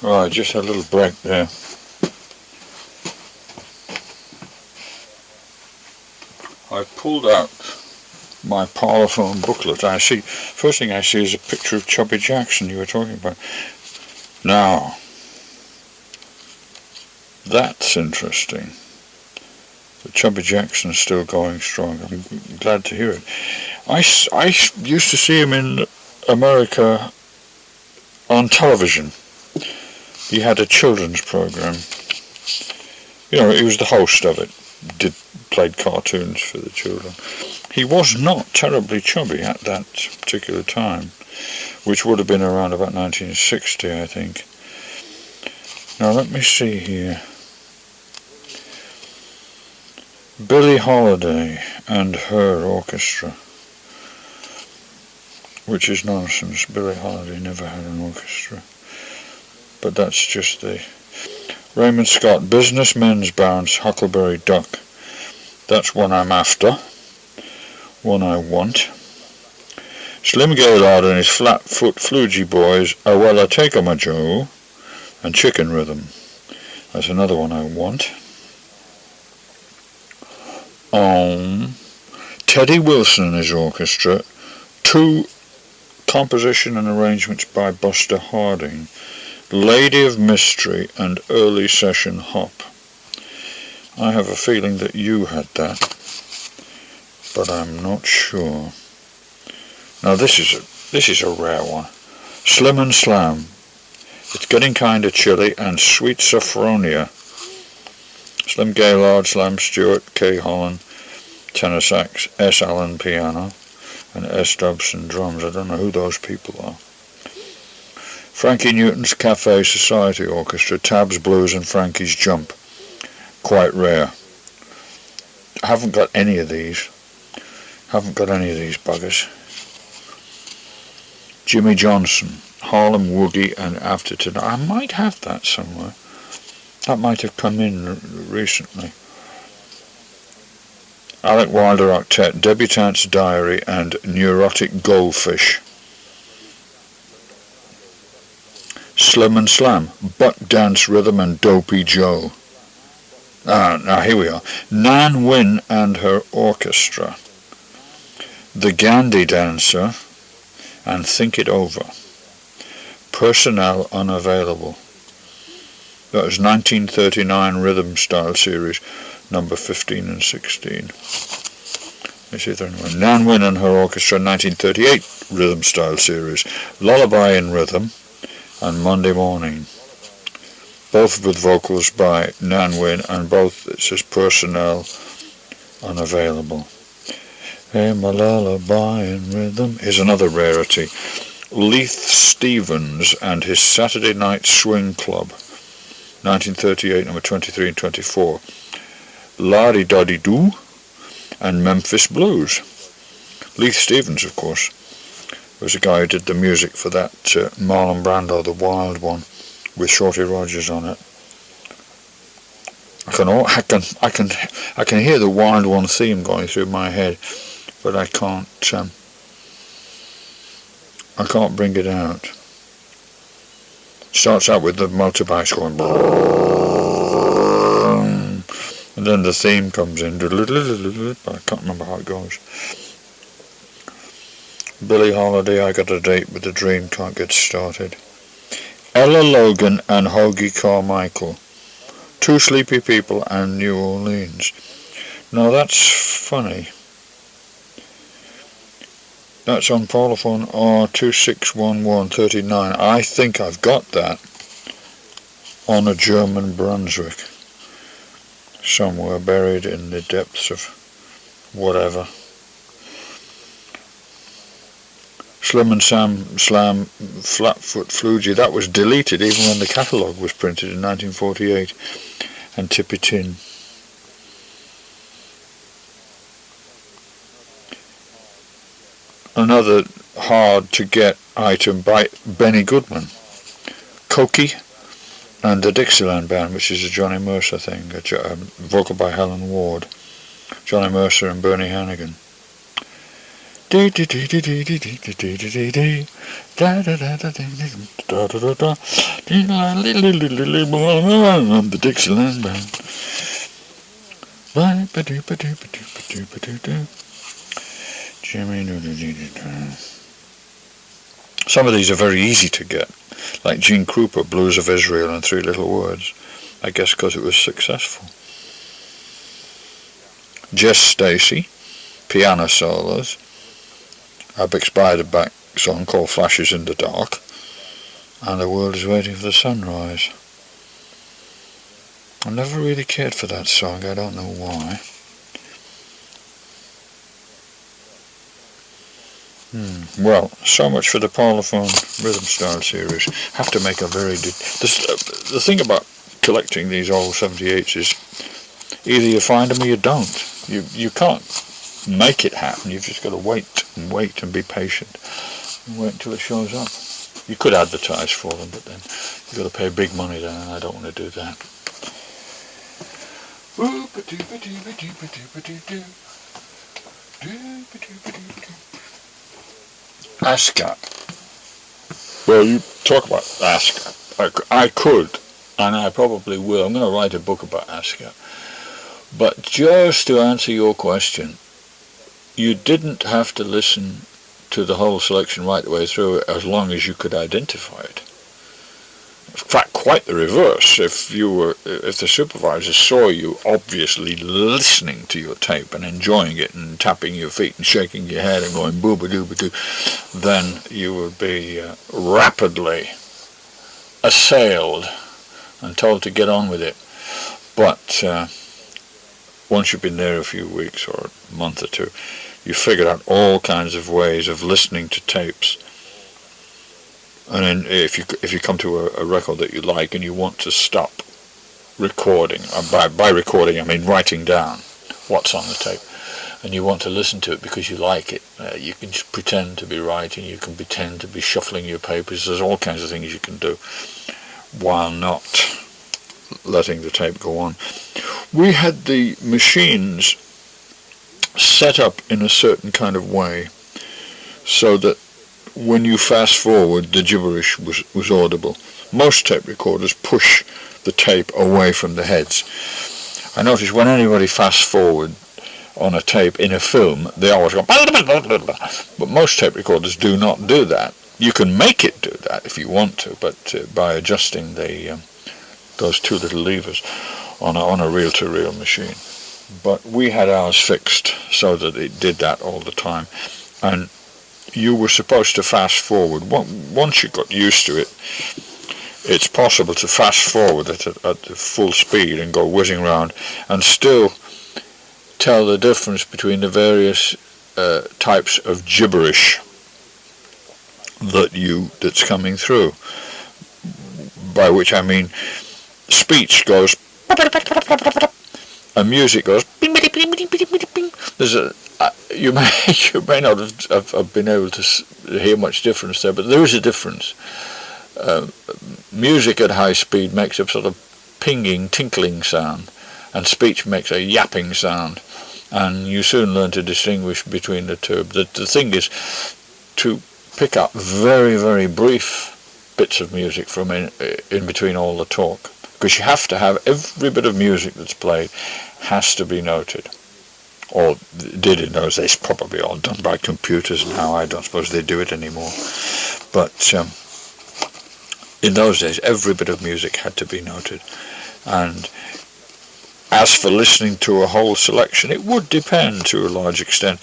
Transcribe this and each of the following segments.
Right, just had a little break there. I pulled out my Parlophone booklet. First thing I see is a picture of Chubby Jackson you were talking about. Now, that's interesting. The Chubby Jackson's still going strong. I'm glad to hear it. I used to see him in America on television. He had a children's program. You know, he was the host of it. Played cartoons for the children. He was not terribly chubby at that particular time, which would have been around about 1960, I think. Now let me see here. Billie Holiday and her orchestra, which is nonsense. Billie Holiday never had an orchestra, but that's just the Raymond Scott, Businessmen's Bounce, Huckleberry Duck. That's one I'm after, one I want. Slim Gaylord and his Flatfoot Flugy Boys, Oh Well I Take 'em a Joe, and Chicken Rhythm. That's another one I want. Teddy Wilson and his orchestra, two composition and arrangements by Buster Harding, Lady of Mystery and Early Session Hop. I have a feeling that you had that, but I'm not sure. Now this is a rare one. Slim and Slam, It's Getting Kinda Chilly, and Sweet Sophronia. Slim Gaylord, Slam Stewart, Kay Holland, tenor sax, S. Allen piano, and S. Dobson drums. I don't know who those people are. Frankie Newton's Cafe Society Orchestra, Tab's Blues and Frankie's Jump. Quite rare. I haven't got any of these. Buggers. Jimmy Johnson, Harlem Woogie and After Tonight. I might have that somewhere. That might have come in recently. Alec Wilder Octet, Debutante's Diary and Neurotic Goldfish. Slim and Slam, Buck Dance Rhythm and Dopey Joe. Now here we are. Nan Wynn and her orchestra. The Gandhi Dancer and Think It Over. Personnel unavailable. That was 1939 Rhythm Style Series, number 15 and 16. Let's see if there anyone. Nan Wynn and her orchestra, 1938 Rhythm Style Series, Lullaby in Rhythm and Monday Morning. Both with vocals by Nan Wynn, and both, it says, personnel unavailable. Hey, my lullaby in rhythm is another rarity. Leith Stevens and his Saturday Night Swing Club, 1938, number 23 and 24. La-di da-di doo and Memphis Blues. Leith Stevens, of course, was the guy who did the music for that Marlon Brando, The Wild One, with Shorty Rogers on it. I can hear the Wild One theme going through my head, but I can't bring it out. Starts out with the motorbikes going, and then the theme comes in, but I can't remember how it goes. Billie Holiday, I Got a Date with a Dream, Can't Get Started. Ella Logan and Hoagie Carmichael, Two Sleepy People and New Orleans. Now that's funny. That's on Parlophone R261139. I think I've got that on a German Brunswick somewhere, buried in the depths of whatever. Slim and Slam, Flatfoot Flugy, that was deleted even when the catalogue was printed in 1948, and Tippy Tin. Another hard to get item by Benny Goodman. Cokie and the Dixieland Band, which is a Johnny Mercer thing, a vocal by Helen Ward, Johnny Mercer and Bernie Hannigan. The Dixieland Band. Some of these are very easy to get, like Gene Krupa, Blues of Israel and Three Little Words, I guess because it was successful. Jess Stacy, piano solos, a Bix Beiderbecke song called Flashes in the Dark, and The World is Waiting for the Sunrise. I never really cared for that song, I don't know why. Well, so much for the Parlophone Rhythm Style series. Have to make a very... the thing about collecting these old 78s is either you find them or you don't. You can't make it happen, you've just got to wait and be patient. And wait until it shows up. You could advertise for them, but then you've got to pay big money then, and I don't want to do that. ASCAP. Well, you talk about ASCAP. I could, and I probably will. I'm going to write a book about ASCAP. But just to answer your question, you didn't have to listen to the whole selection right the way through as long as you could identify it. In fact, quite the reverse. If the supervisor saw you obviously listening to your tape and enjoying it and tapping your feet and shaking your head and going boo-ba-doo-ba-doo, then you would be rapidly assailed and told to get on with it. But once you've been there a few weeks or a month or two, you figured out all kinds of ways of listening to tapes. And then if you come to a record that you like and you want to stop recording, by recording I mean writing down what's on the tape, and you want to listen to it because you like it, you can just pretend to be writing, you can pretend to be shuffling your papers, there's all kinds of things you can do while not letting the tape go on. We had the machines set up in a certain kind of way so that when you fast forward the gibberish was audible. Most tape recorders push the tape away from the heads. I notice when anybody fast forward on a tape in a film, they always go but most tape recorders do not do that. You can make it do that if you want to, but by adjusting those two little levers on a reel-to-reel machine. But we had ours fixed so that it did that all the time, and you were supposed to fast forward. Once you got used to it, it's possible to fast forward at full speed and go whizzing around and still tell the difference between the various types of gibberish that's coming through. By which I mean speech goes and music goes. There's you may not have been able to hear much difference there, but there is a difference. Music at high speed makes a sort of pinging, tinkling sound, and speech makes a yapping sound, and you soon learn to distinguish between the two. The thing is to pick up very, very brief bits of music from in between all the talk, because you have to have every bit of music that's played has to be noted. Or did in those days, probably all done by computers now. I don't suppose they do it anymore. But in those days, every bit of music had to be noted. And as for listening to a whole selection, it would depend to a large extent.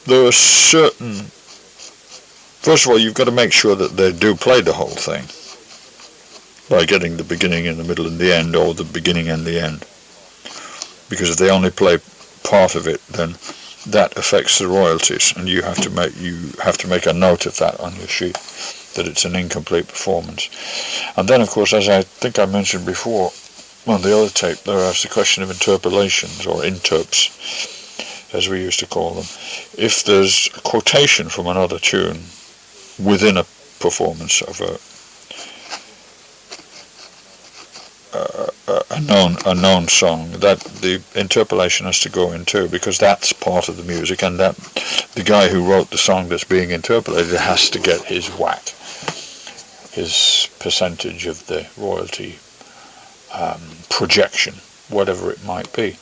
There are certain... First of all, you've got to make sure that they do play the whole thing by getting the beginning and the middle and the end, or the beginning and the end. Because if they only play part of it, then that affects the royalties, and you have to make a note of that on your sheet, that it's an incomplete performance. And then, of course, as I think I mentioned before on the other tape, there is the question of interpolations, or interps, as we used to call them. If there's a quotation from another tune within a performance of an a known song, that the interpolation has to go in too, because that's part of the music, and that the guy who wrote the song that's being interpolated has to get his whack, his percentage of the royalty projection, whatever it might be.